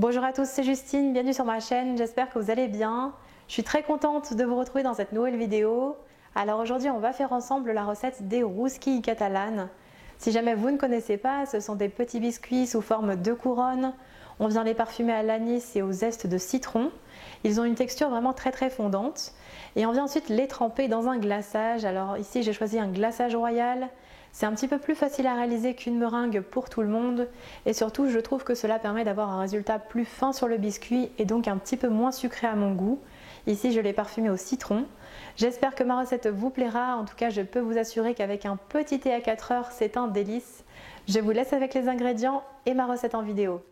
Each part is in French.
Bonjour à tous, c'est Justine, bienvenue sur ma chaîne, j'espère que vous allez bien. Je suis très contente de vous retrouver dans cette nouvelle vidéo. Alors aujourd'hui on va faire ensemble la recette des rosquilles catalanes. Si jamais vous ne connaissez pas, ce sont des petits biscuits sous forme de couronne. On vient les parfumer à l'anis et au zeste de citron. Ils ont une texture vraiment très fondante. Et on vient ensuite les tremper dans un glaçage. Alors ici j'ai choisi un glaçage royal. C'est un petit peu plus facile à réaliser qu'une meringue pour tout le monde. Et surtout je trouve que cela permet d'avoir un résultat plus fin sur le biscuit et donc un petit peu moins sucré à mon goût. Ici je l'ai parfumé au citron. J'espère que ma recette vous plaira. En tout cas je peux vous assurer qu'avec un petit thé à 4 heures c'est un délice. Je vous laisse avec les ingrédients et ma recette en vidéo.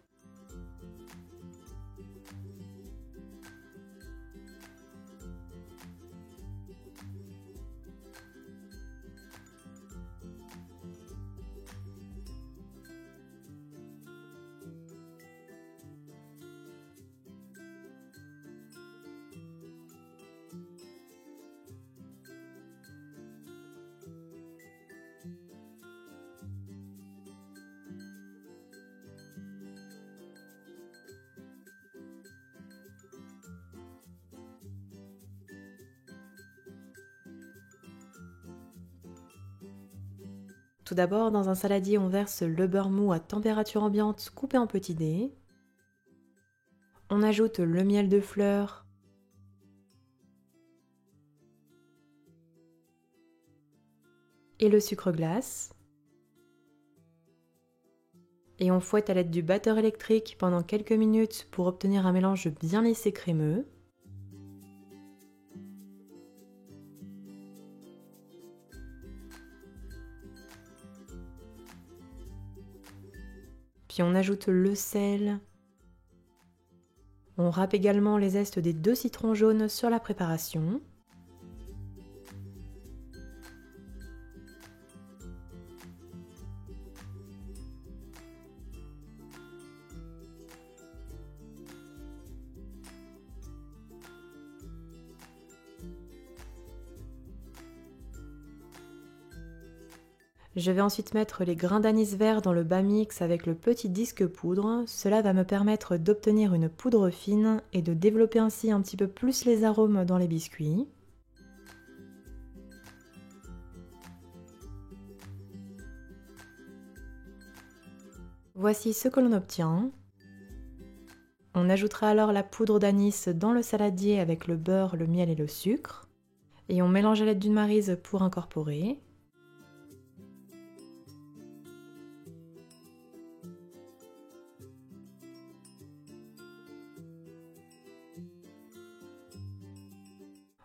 Tout d'abord, dans un saladier, on verse le beurre mou à température ambiante coupé en petits dés. On ajoute le miel de fleur, et le sucre glace. Et on fouette à l'aide du batteur électrique pendant quelques minutes pour obtenir un mélange bien lisse et crémeux. Puis on ajoute le sel. On râpe également les zestes des 2 citrons jaunes sur la préparation. Je vais ensuite mettre les grains d'anis vert dans le bas mix avec le petit disque poudre. Cela va me permettre d'obtenir une poudre fine et de développer ainsi un petit peu plus les arômes dans les biscuits. Voici ce que l'on obtient. On ajoutera alors la poudre d'anis dans le saladier avec le beurre, le miel et le sucre. Et on mélange à l'aide d'une maryse pour incorporer.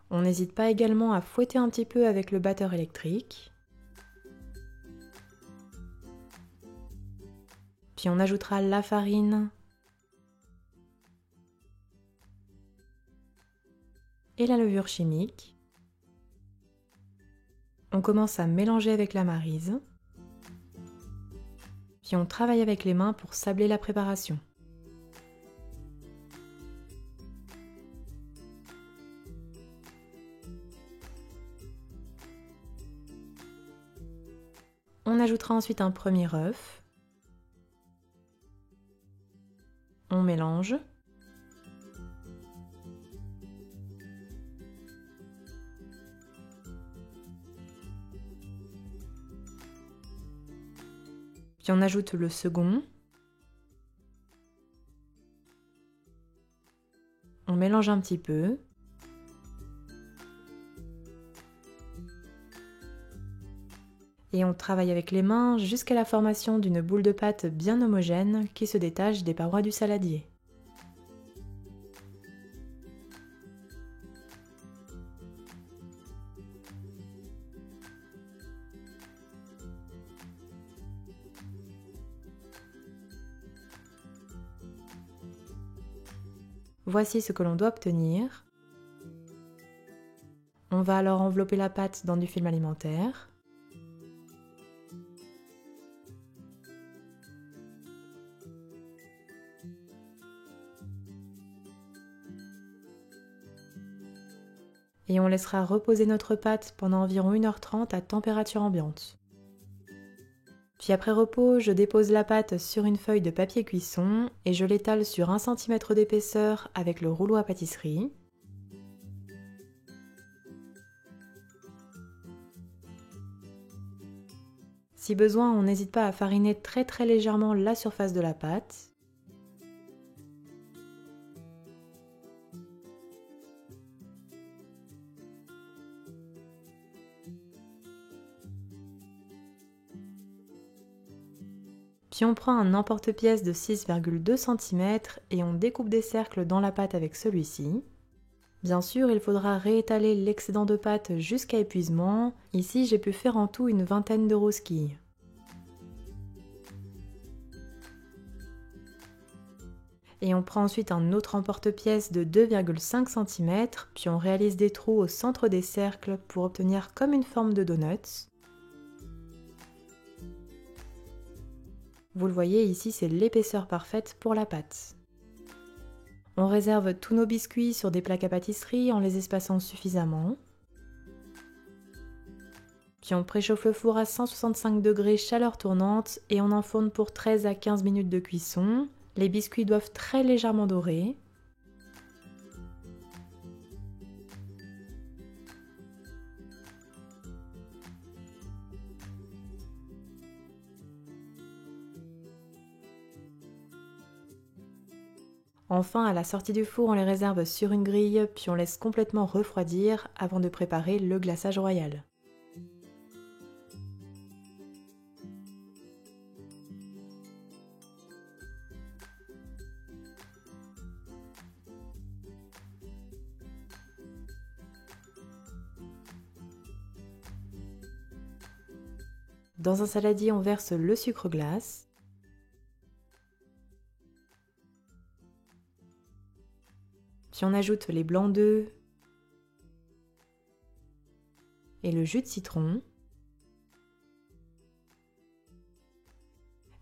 On n'hésite pas également à fouetter un petit peu avec le batteur électrique. Puis on ajoutera la farine et la levure chimique. On commence à mélanger avec la maryse. Puis on travaille avec les mains pour sabler la préparation. On ajoutera ensuite un premier œuf. On mélange. Puis on ajoute le second. On mélange un petit peu. Et on travaille avec les mains jusqu'à la formation d'une boule de pâte bien homogène qui se détache des parois du saladier. Voici ce que l'on doit obtenir. On va alors envelopper la pâte dans du film alimentaire. Et on laissera reposer notre pâte pendant environ 1h30 à température ambiante. Puis après repos, je dépose la pâte sur une feuille de papier cuisson et je l'étale sur 1 cm d'épaisseur avec le rouleau à pâtisserie. Si besoin, on n'hésite pas à fariner très légèrement la surface de la pâte. Puis on prend un emporte-pièce de 6,2 cm et on découpe des cercles dans la pâte avec celui-ci. Bien sûr, il faudra réétaler l'excédent de pâte jusqu'à épuisement. Ici, j'ai pu faire en tout une vingtaine de rosquilles. Et on prend ensuite un autre emporte-pièce de 2,5 cm, puis on réalise des trous au centre des cercles pour obtenir comme une forme de donut. Vous le voyez, ici c'est l'épaisseur parfaite pour la pâte. On réserve tous nos biscuits sur des plaques à pâtisserie en les espaçant suffisamment. Puis on préchauffe le four à 165 degrés chaleur tournante et on enfourne pour 13 à 15 minutes de cuisson. Les biscuits doivent très légèrement dorer. Enfin, à la sortie du four, on les réserve sur une grille, puis on laisse complètement refroidir avant de préparer le glaçage royal. Dans un saladier, on verse le sucre glace. Puis on ajoute les blancs d'œufs et le jus de citron.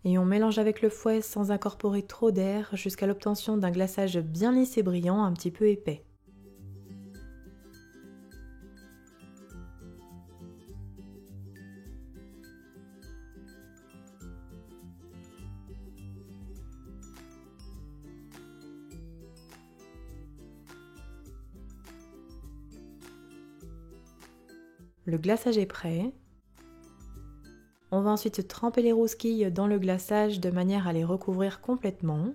Et on mélange avec le fouet sans incorporer trop d'air jusqu'à l'obtention d'un glaçage bien lisse et brillant, un petit peu épais. Le glaçage est prêt. On va ensuite tremper les rosquilles dans le glaçage de manière à les recouvrir complètement.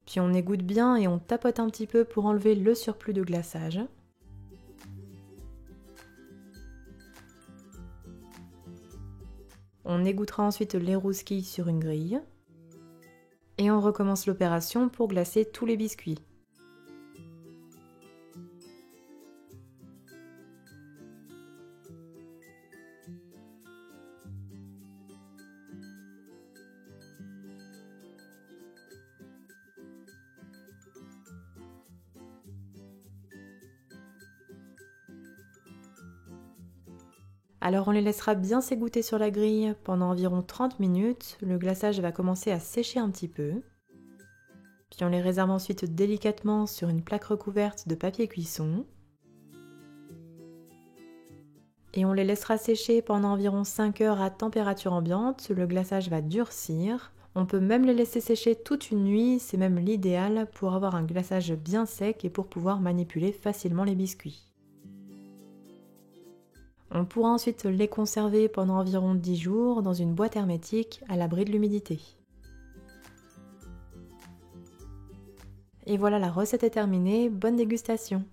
Puis on égoutte bien et on tapote un petit peu pour enlever le surplus de glaçage. On égouttera ensuite les rosquilles sur une grille. Et on recommence l'opération pour glacer tous les biscuits. Alors on les laissera bien s'égoutter sur la grille pendant environ 30 minutes. Le glaçage va commencer à sécher un petit peu. Puis on les réserve ensuite délicatement sur une plaque recouverte de papier cuisson. Et on les laissera sécher pendant environ 5 heures à température ambiante. Le glaçage va durcir. On peut même les laisser sécher toute une nuit, c'est même l'idéal pour avoir un glaçage bien sec et pour pouvoir manipuler facilement les biscuits. On pourra ensuite les conserver pendant environ 10 jours dans une boîte hermétique à l'abri de l'humidité. Et voilà, la recette est terminée, bonne dégustation!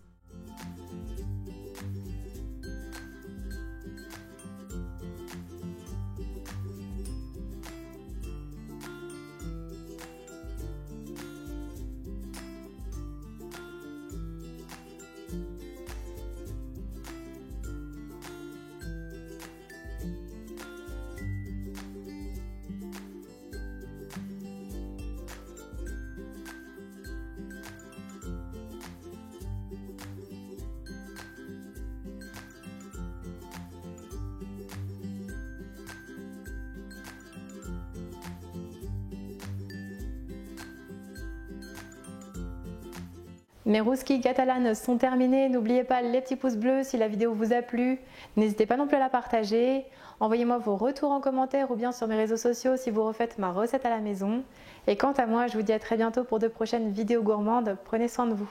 Mes rousquilles catalanes sont terminées. N'oubliez pas les petits pouces bleus si la vidéo vous a plu. N'hésitez pas non plus à la partager. Envoyez-moi vos retours en commentaire ou bien sur mes réseaux sociaux si vous refaites ma recette à la maison. Et quant à moi, je vous dis à très bientôt pour de prochaines vidéos gourmandes. Prenez soin de vous.